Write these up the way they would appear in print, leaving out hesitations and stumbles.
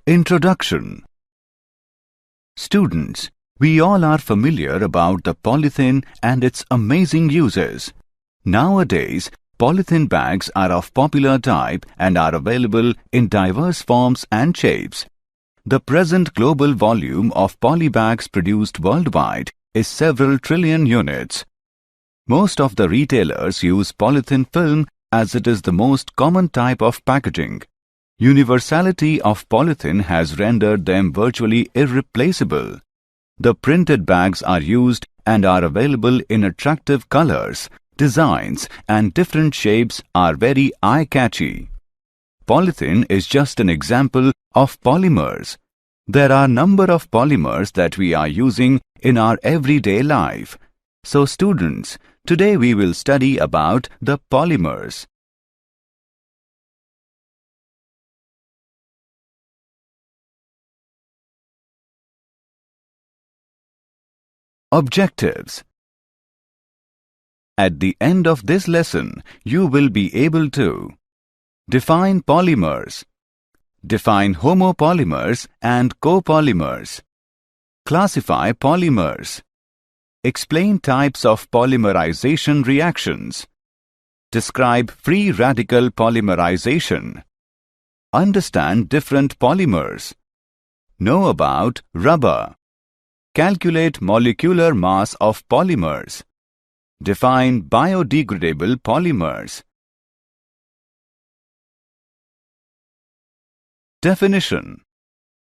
Introduction. Students, we all are familiar about the polythene and its amazing uses. Nowadays, polythene bags are of popular type and are available in diverse forms and shapes. The present global volume of polybags produced worldwide is several trillion units. Most of the retailers use polythene film as it is the most common type of packaging. Universality of polythene has rendered them virtually irreplaceable. The printed bags are used and are available in attractive colors, designs, and different shapes are very eye-catchy. Polythene is just an example of polymers. There are a number of polymers that we are using in our everyday life. So students, today we will study about the polymers. Objectives. At the end of this lesson, you will be able to define polymers, define homopolymers and copolymers, classify polymers, explain types of polymerization reactions, describe free radical polymerization, understand different polymers, know about rubber, calculate molecular mass of polymers, define biodegradable polymers. Definition.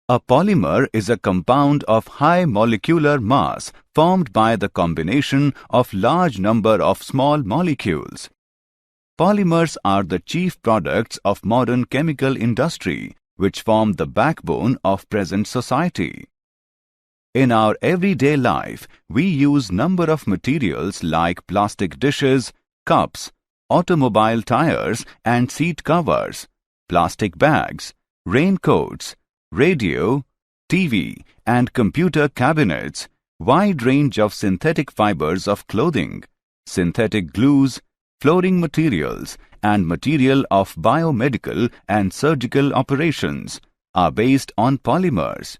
A polymer is a compound of high molecular mass formed by the combination of large number of small molecules. Polymers are the chief products of modern chemical industry, which form the backbone of present society. In our everyday life, we use number of materials like plastic dishes, cups, automobile tires and seat covers, plastic bags, raincoats, radio, TV and computer cabinets, wide range of synthetic fibers of clothing, synthetic glues, flooring materials and material of biomedical and surgical operations are based on polymers.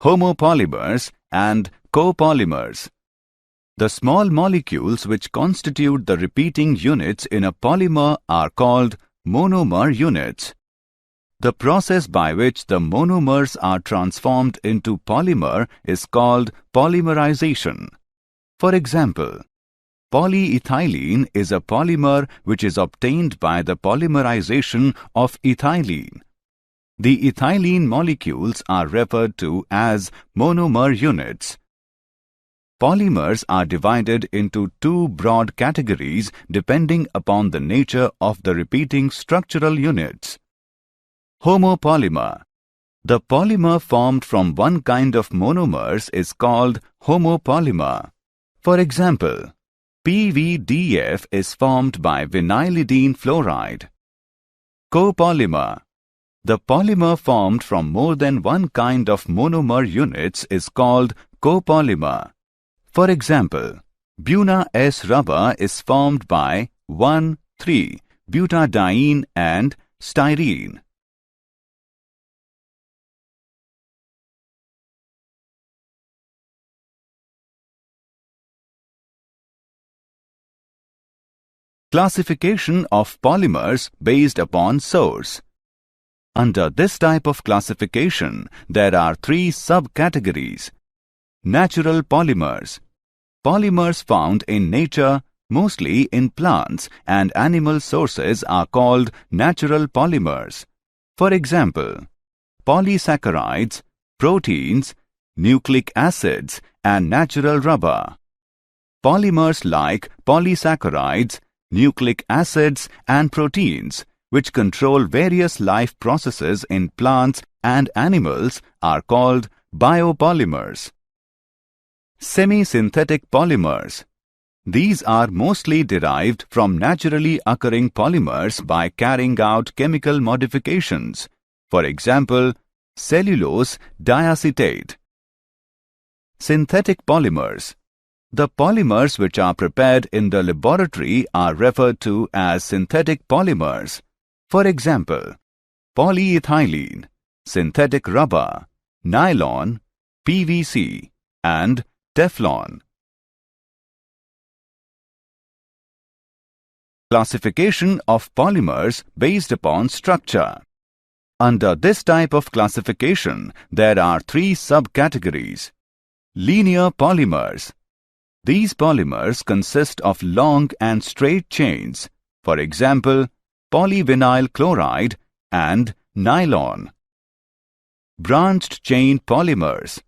Homopolymers and copolymers. The small molecules which constitute the repeating units in a polymer are called monomer units. The process by which the monomers are transformed into polymer is called polymerization. For example, polyethylene is a polymer which is obtained by the polymerization of ethylene. The ethylene molecules are referred to as monomer units. Polymers are divided into two broad categories depending upon the nature of the repeating structural units. Homopolymer. The polymer formed from one kind of monomers is called homopolymer. For example, PVDF is formed by vinylidene fluoride. Copolymer. The polymer formed from more than one kind of monomer units is called copolymer. For example, Buna S rubber is formed by 1,3-butadiene and styrene. Classification of polymers based upon source. Under this type of classification, there are three subcategories. Natural polymers. Polymers found in nature, mostly in plants and animal sources, are called natural polymers. For example, polysaccharides, proteins, nucleic acids, and natural rubber. Polymers like polysaccharides, nucleic acids, and proteins, which control various life processes in plants and animals, are called biopolymers. Semi-synthetic polymers. These are mostly derived from naturally occurring polymers by carrying out chemical modifications. For example, cellulose diacetate. Synthetic polymers. The polymers which are prepared in the laboratory are referred to as synthetic polymers. For example, polyethylene, synthetic rubber, nylon, PVC, and Teflon. Classification of polymers based upon structure. Under this type of classification, there are three subcategories. Linear polymers. These polymers consist of long and straight chains, for example, polyvinyl chloride and nylon. Branched chain polymers.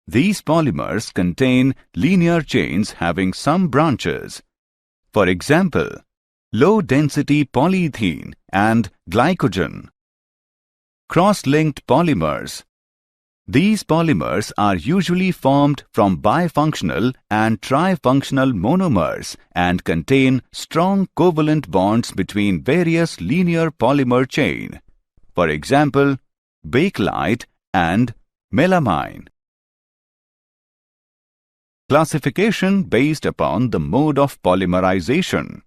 These polymers contain linear chains having some branches. For example, low-density polyethylene and glycogen. Cross-linked polymers. These polymers are usually formed from bifunctional and trifunctional monomers and contain strong covalent bonds between various linear polymer chain. For example, bakelite and melamine. Classification based upon the mode of polymerization.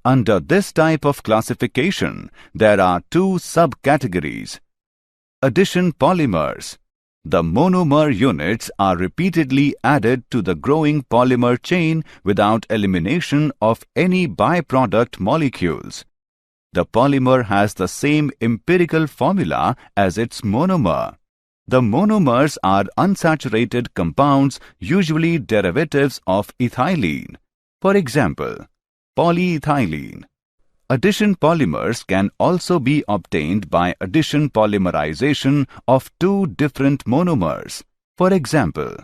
Under this type of classification, there are two subcategories. Addition polymers. The monomer units are repeatedly added to the growing polymer chain without elimination of any byproduct molecules. The polymer has the same empirical formula as its monomer. The monomers are unsaturated compounds, usually derivatives of ethylene. For example, polyethylene. Addition polymers can also be obtained by addition polymerization of two different monomers. For example,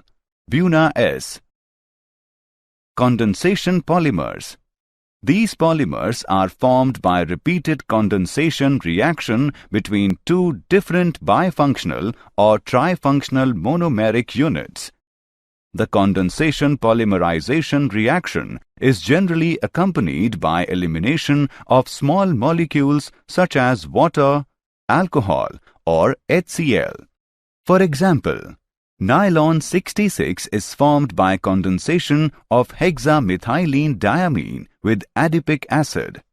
Buna-S. Condensation polymers. These polymers are formed by repeated condensation reaction between two different bifunctional or trifunctional monomeric units. The condensation polymerization reaction is generally accompanied by elimination of small molecules such as water, alcohol, or HCl. For example, nylon 66 is formed by condensation of hexamethylene diamine with adipic acid.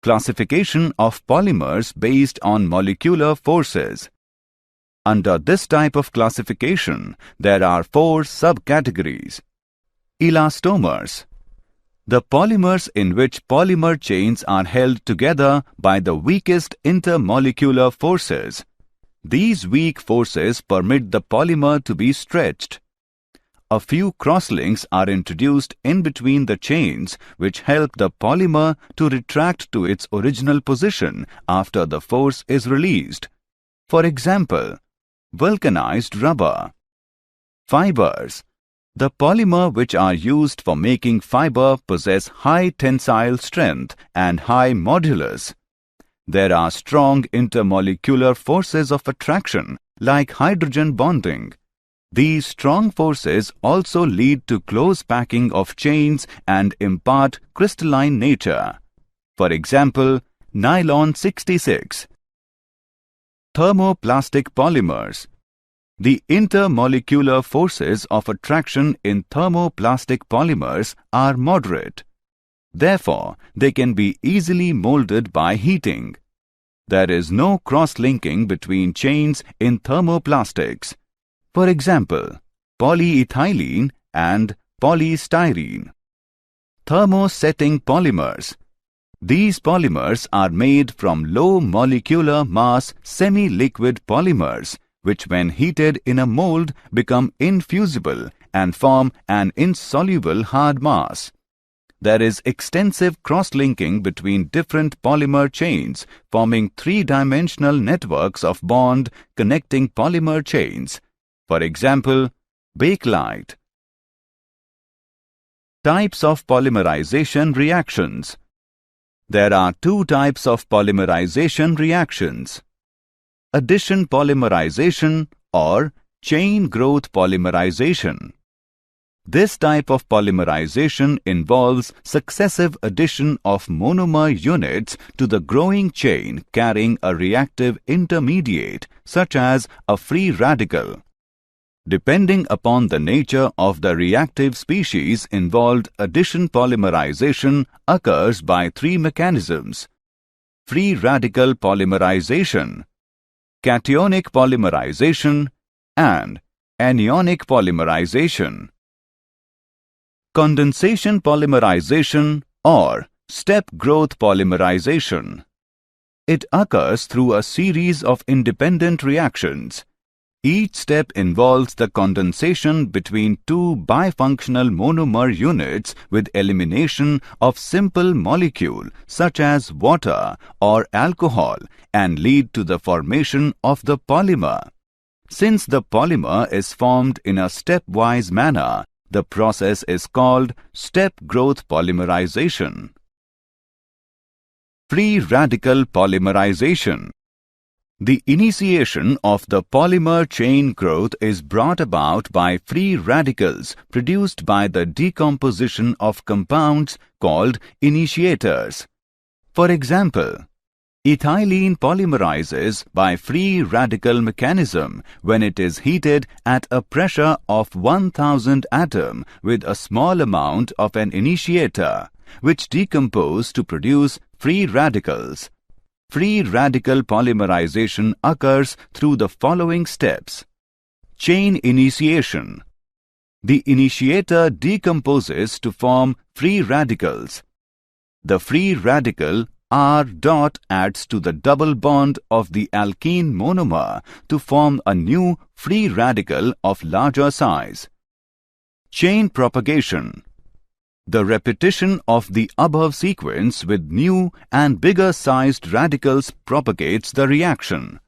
Classification of polymers based on molecular forces. Under this type of classification, there are four subcategories. Elastomers. The polymers in which polymer chains are held together by the weakest intermolecular forces. These weak forces permit the polymer to be stretched. A few crosslinks are introduced in between the chains which help the polymer to retract to its original position after the force is released. For example, vulcanized rubber. Fibers. The polymer which are used for making fiber possess high tensile strength and high modulus. There are strong intermolecular forces of attraction like hydrogen bonding. These strong forces also lead to close packing of chains and impart crystalline nature. For example, nylon 66. Thermoplastic polymers. The intermolecular forces of attraction in thermoplastic polymers are moderate. Therefore, they can be easily molded by heating. There is no cross-linking between chains in thermoplastics. For example, polyethylene and polystyrene. Thermosetting polymers. These polymers are made from low molecular mass semi-liquid polymers, which when heated in a mold become infusible and form an insoluble hard mass. There is extensive cross-linking between different polymer chains, forming three-dimensional networks of bond connecting polymer chains. For example, bakelite. Types of polymerization reactions. There are two types of polymerization reactions. Addition polymerization or chain growth polymerization. This type of polymerization involves successive addition of monomer units to the growing chain carrying a reactive intermediate such as a free radical. Depending upon the nature of the reactive species involved, addition polymerization occurs by three mechanisms: free radical polymerization, cationic polymerization, and anionic polymerization. Condensation polymerization or step growth polymerization. It occurs through a series of independent reactions. Each step involves the condensation between two bifunctional monomer units with elimination of simple molecule such as water or alcohol and lead to the formation of the polymer. Since the polymer is formed in a stepwise manner, the process is called step growth polymerization. Free radical polymerization. The initiation of the polymer chain growth is brought about by free radicals produced by the decomposition of compounds called initiators. For example, ethylene polymerizes by free radical mechanism when it is heated at a pressure of 1000 atom with a small amount of an initiator, which decompose to produce free radicals. Free radical polymerization occurs through the following steps. Chain initiation. The initiator decomposes to form free radicals. The free radical R dot adds to the double bond of the alkene monomer to form a new free radical of larger size. Chain propagation. The repetition of the above sequence with new and bigger sized radicals propagates the reaction.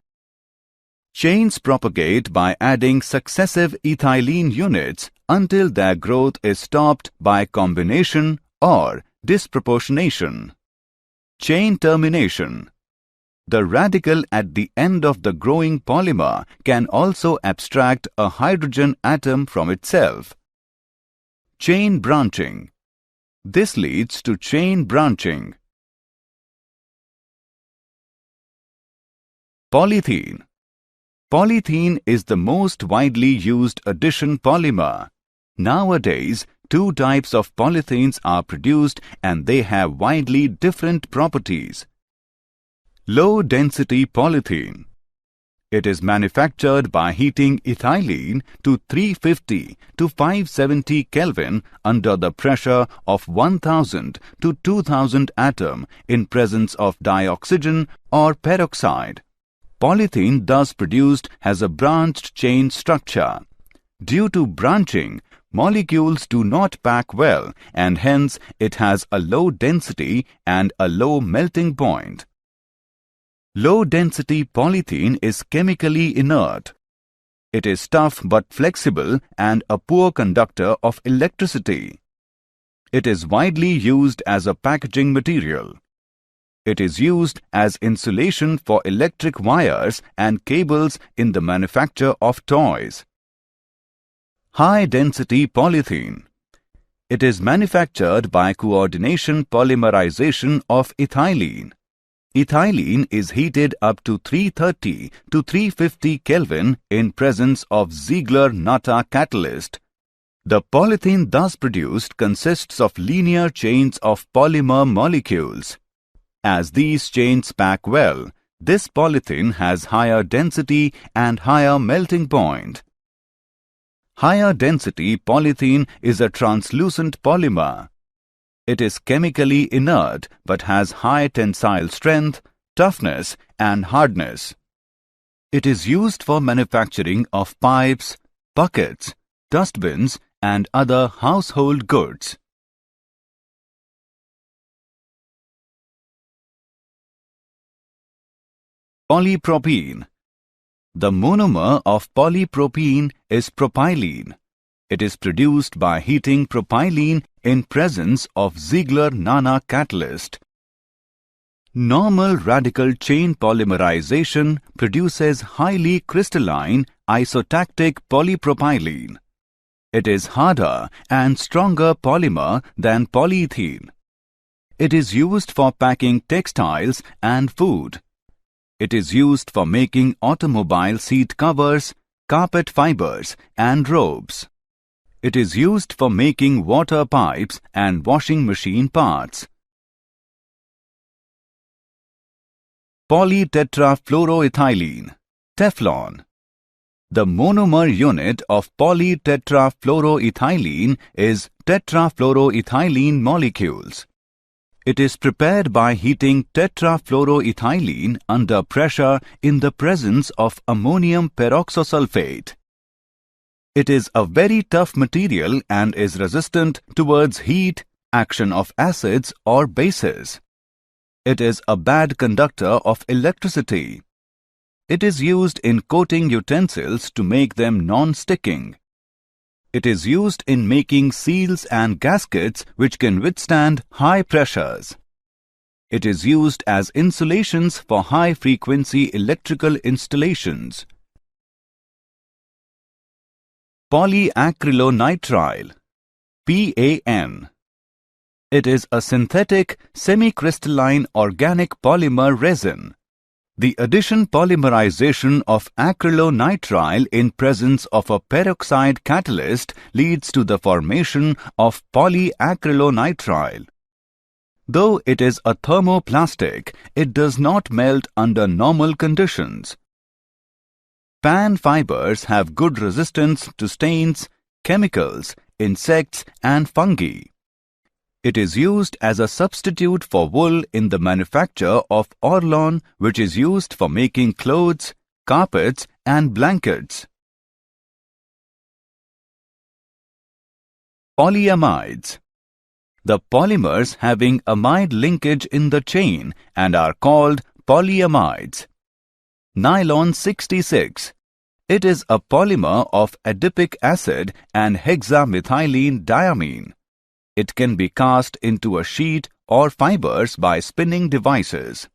Chains propagate by adding successive ethylene units until their growth is stopped by combination or disproportionation. Chain termination. The radical at the end of the growing polymer can also abstract a hydrogen atom from itself. Chain branching. This leads to chain branching. Polythene. Polythene is the most widely used addition polymer. Nowadays, two types of polythenes are produced and they have widely different properties. Low-density polythene. It is manufactured by heating ethylene to 350 to 570 Kelvin under the pressure of 1000 to 2000 atom in presence of dioxygen or peroxide. Polythene thus produced has a branched chain structure. Due to branching, molecules do not pack well and hence it has a low density and a low melting point. Low-density polythene is chemically inert. It is tough but flexible and a poor conductor of electricity. It is widely used as a packaging material. It is used as insulation for electric wires and cables in the manufacture of toys. High-density polythene. It is manufactured by coordination polymerization of ethylene. Ethylene is heated up to 330 to 350 Kelvin in presence of Ziegler-Natta catalyst. The polythene thus produced consists of linear chains of polymer molecules. As these chains pack well, this polythene has higher density and higher melting point. Higher density polythene is a translucent polymer. It is chemically inert but has high tensile strength, toughness and hardness. It is used for manufacturing of pipes, buckets, dustbins and other household goods. Polypropene. The monomer of polypropene is propylene. It is produced by heating propylene in presence of Ziegler-Natta catalyst. Normal radical chain polymerization produces highly crystalline isotactic polypropylene. It is harder and stronger polymer than polyethylene. It is used for packing textiles and food. It is used for making automobile seat covers, carpet fibers, and ropes. It is used for making water pipes and washing machine parts. Polytetrafluoroethylene, Teflon. The monomer unit of polytetrafluoroethylene is tetrafluoroethylene molecules. It is prepared by heating tetrafluoroethylene under pressure in the presence of ammonium peroxosulfate. It is a very tough material and is resistant towards heat, action of acids or bases. It is a bad conductor of electricity. It is used in coating utensils to make them non-sticking. It is used in making seals and gaskets which can withstand high pressures. It is used as insulations for high-frequency electrical installations. Polyacrylonitrile, PAN. It is a synthetic, semi-crystalline organic polymer resin. The addition polymerization of acrylonitrile in presence of a peroxide catalyst leads to the formation of polyacrylonitrile. Though it is a thermoplastic, it does not melt under normal conditions. PAN fibers have good resistance to stains, chemicals, insects, and fungi. It is used as a substitute for wool in the manufacture of Orlon, which is used for making clothes, carpets, and blankets. Polyamides. The polymers having amide linkage in the chain and are called polyamides. Nylon 66. It is a polymer of adipic acid and hexamethylene diamine. It can be cast into a sheet or fibers by spinning devices.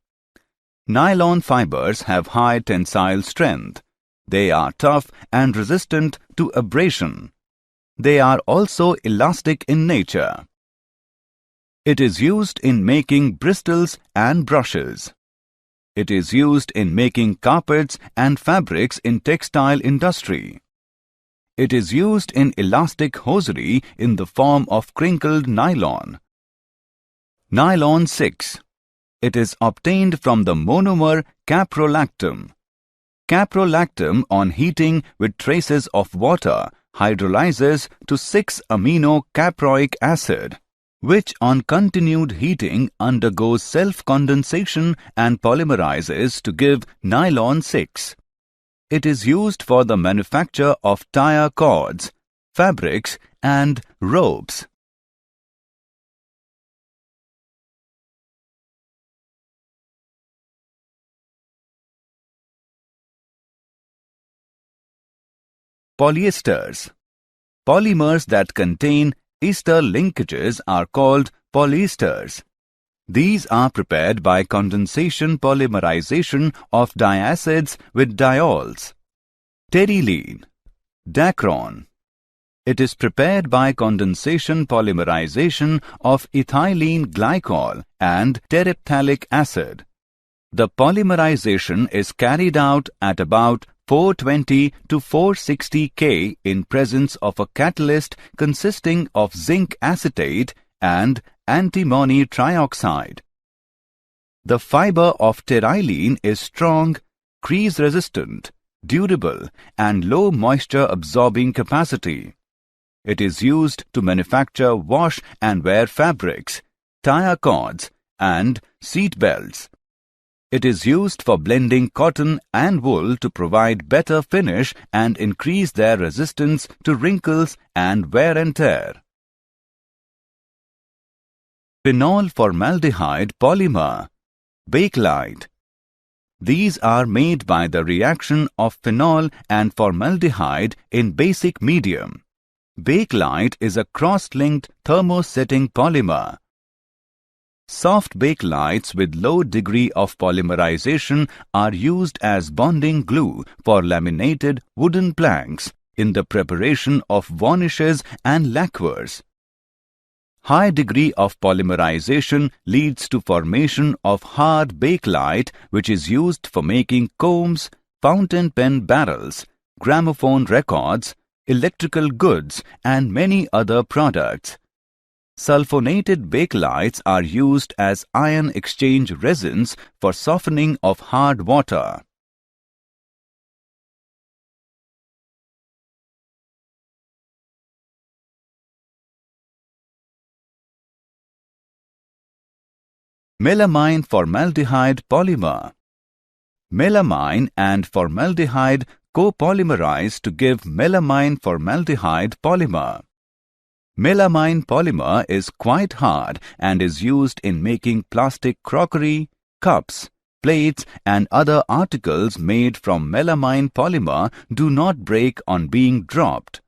Nylon fibers have high tensile strength. They are tough and resistant to abrasion. They are also elastic in nature. It is used in making bristles and brushes. It is used in making carpets and fabrics in textile industry. It is used in elastic hosiery in the form of crinkled nylon. Nylon 6. It is obtained from the monomer caprolactam. Caprolactam, on heating with traces of water, hydrolyzes to 6-amino-caproic acid, which on continued heating undergoes self-condensation and polymerizes to give nylon 6. It is used for the manufacture of tire cords, fabrics, and ropes. Polyesters. Polymers that contain ester linkages are called polyesters. These are prepared by condensation polymerization of diacids with diols. Terylene. Dacron. It is prepared by condensation polymerization of ethylene glycol and terephthalic acid. The polymerization is carried out at about 420 to 460 K in presence of a catalyst consisting of zinc acetate and antimony trioxide. The fiber of terylene is strong, crease-resistant, durable, and low moisture-absorbing capacity. It is used to manufacture wash and wear fabrics, tire cords, and seat belts. It is used for blending cotton and wool to provide better finish and increase their resistance to wrinkles and wear and tear. Phenol formaldehyde polymer, Bakelite. These are made by the reaction of phenol and formaldehyde in basic medium. Bakelite is a cross-linked thermosetting polymer. Soft bakelites with low degree of polymerization are used as bonding glue for laminated wooden planks in the preparation of varnishes and lacquers. High degree of polymerization leads to formation of hard bakelite, which is used for making combs, fountain pen barrels, gramophone records, electrical goods, and many other products. Sulfonated bakelites are used as ion exchange resins for softening of hard water. Melamine formaldehyde polymer. Melamine and formaldehyde copolymerize to give melamine formaldehyde polymer. Melamine polymer is quite hard and is used in making plastic crockery, cups, plates and other articles made from melamine polymer do not break on being dropped.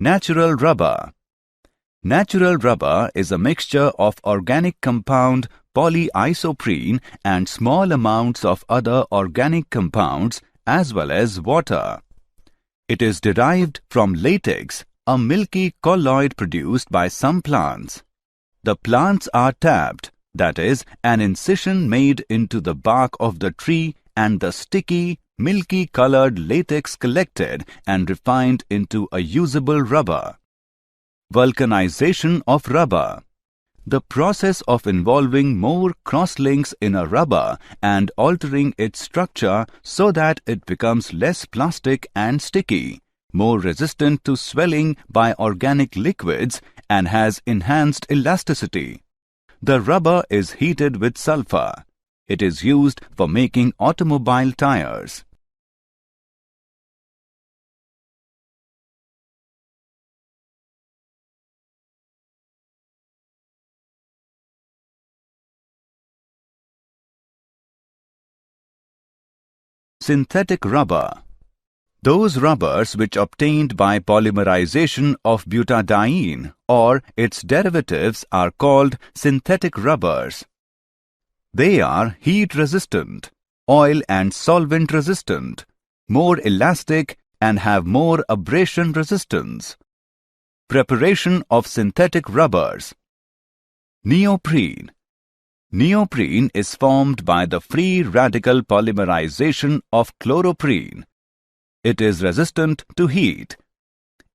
Natural rubber. Natural rubber is a mixture of organic compound polyisoprene and small amounts of other organic compounds as well as water. It is derived from latex, a milky colloid produced by some plants. The plants are tapped, that is, an incision made into the bark of the tree and the sticky, milky colored latex collected and refined into a usable rubber. Vulcanization of rubber. The process of involving more crosslinks in a rubber and altering its structure so that it becomes less plastic and sticky, more resistant to swelling by organic liquids, and has enhanced elasticity. The rubber is heated with sulfur. It is used for making automobile tires. Synthetic rubber. Those rubbers which obtained by polymerization of butadiene or its derivatives are called synthetic rubbers. They are heat resistant, oil and solvent resistant, more elastic and have more abrasion resistance. Preparation of synthetic rubbers. Neoprene. Neoprene is formed by the free radical polymerization of chloroprene. It is resistant to heat.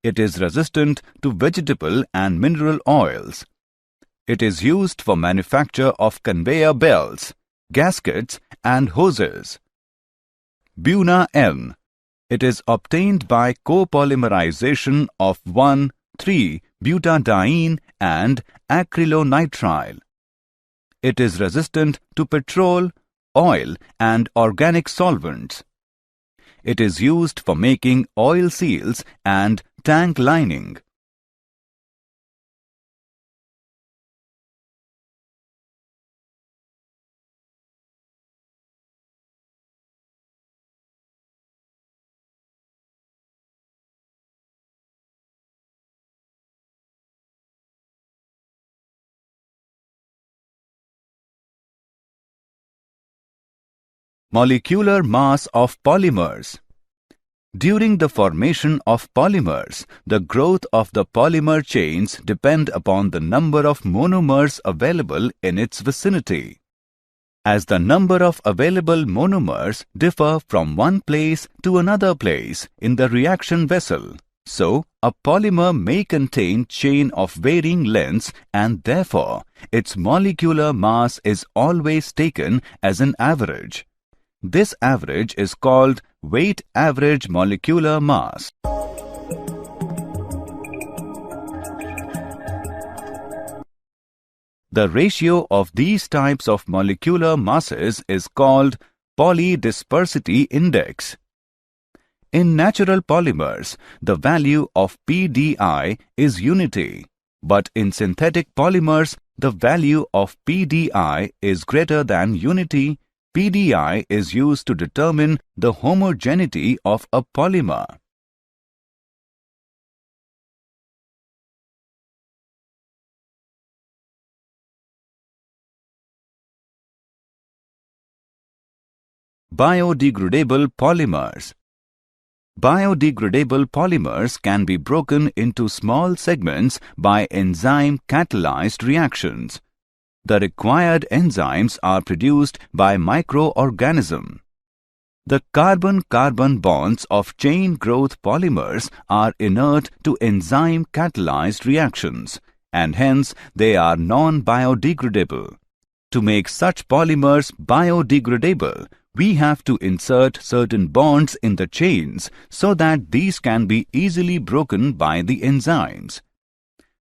It is resistant to vegetable and mineral oils. It is used for manufacture of conveyor belts, gaskets and hoses. Buna N. It is obtained by copolymerization of 1,3-butadiene and acrylonitrile. It is resistant to petrol, oil and organic solvents. It is used for making oil seals and tank lining. Molecular mass of polymers. During the formation of polymers, the growth of the polymer chains depend upon the number of monomers available in its vicinity. As the number of available monomers differ from one place to another place in the reaction vessel, so a polymer may contain chain of varying lengths and therefore its molecular mass is always taken as an average. This average is called weight average molecular mass. The ratio of these types of molecular masses is called polydispersity index. In natural polymers, the value of PDI is unity, but in synthetic polymers, the value of PDI is greater than unity. PDI is used to determine the homogeneity of a polymer. Biodegradable polymers. Biodegradable polymers can be broken into small segments by enzyme-catalyzed reactions. The required enzymes are produced by microorganisms. The carbon-carbon bonds of chain growth polymers are inert to enzyme-catalyzed reactions, and hence they are non-biodegradable. To make such polymers biodegradable, we have to insert certain bonds in the chains so that these can be easily broken by the enzymes.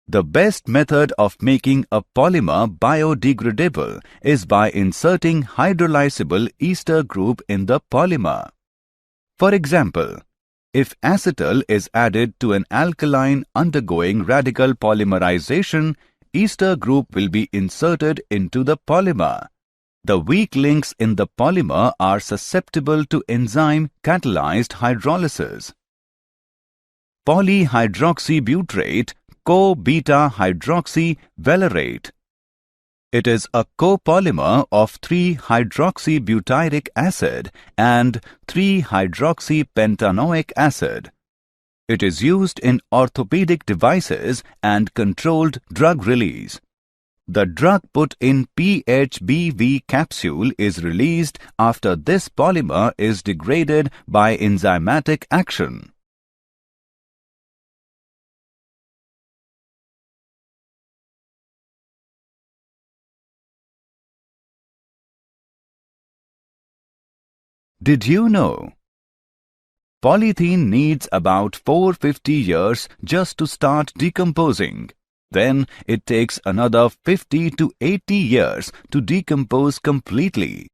The best method of making a polymer biodegradable is by inserting hydrolyzable ester group in the polymer. For example, if acetal is added to an alkaline undergoing radical polymerization, ester group will be inserted into the polymer. The weak links in the polymer are susceptible to enzyme-catalyzed hydrolysis. Polyhydroxybutyrate co-beta-hydroxyvalerate. It is a copolymer of 3-hydroxybutyric acid and 3-hydroxypentanoic acid. It is used in orthopedic devices and controlled drug release. The drug put in PHBV capsule is released after this polymer is degraded by enzymatic action. Did you know? Polythene needs about 450 years just to start decomposing. Then it takes another 50 to 80 years to decompose completely.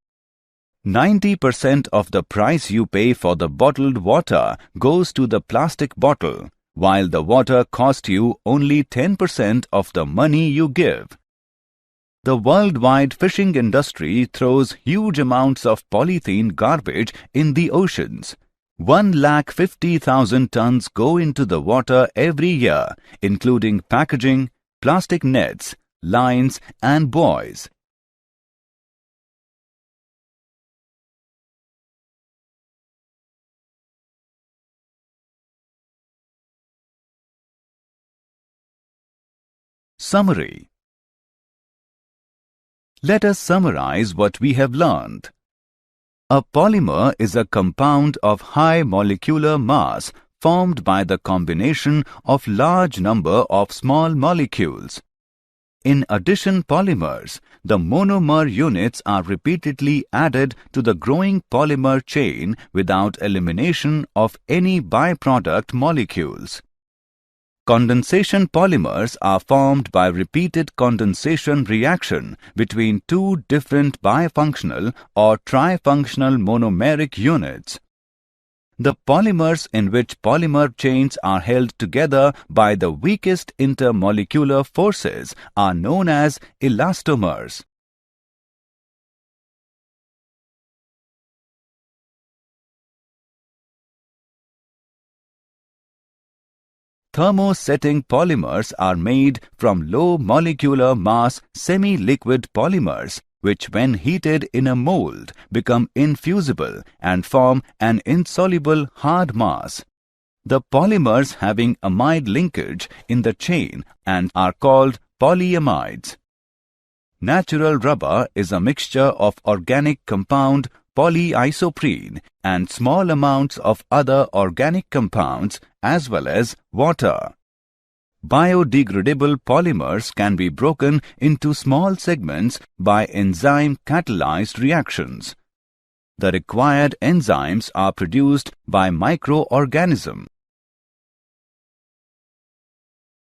90% of the price you pay for the bottled water goes to the plastic bottle, while the water costs you only 10% of the money you give. The worldwide fishing industry throws huge amounts of polythene garbage in the oceans. 150,000 tons go into the water every year, including packaging, plastic nets, lines, and buoys. Summary. Let us summarize what we have learned. A polymer is a compound of high molecular mass formed by the combination of large number of small molecules. In addition polymers, the monomer units are repeatedly added to the growing polymer chain without elimination of any byproduct molecules. Condensation polymers are formed by repeated condensation reaction between two different bifunctional or trifunctional monomeric units. The polymers in which polymer chains are held together by the weakest intermolecular forces are known as elastomers. Thermosetting polymers are made from low molecular mass semi-liquid polymers which when heated in a mold become infusible and form an insoluble hard mass. The polymers having amide linkage in the chain and are called polyamides. Natural rubber is a mixture of organic compound polyisoprene and small amounts of other organic compounds as well as water. Biodegradable polymers can be broken into small segments by enzyme-catalyzed reactions. The required enzymes are produced by microorganisms.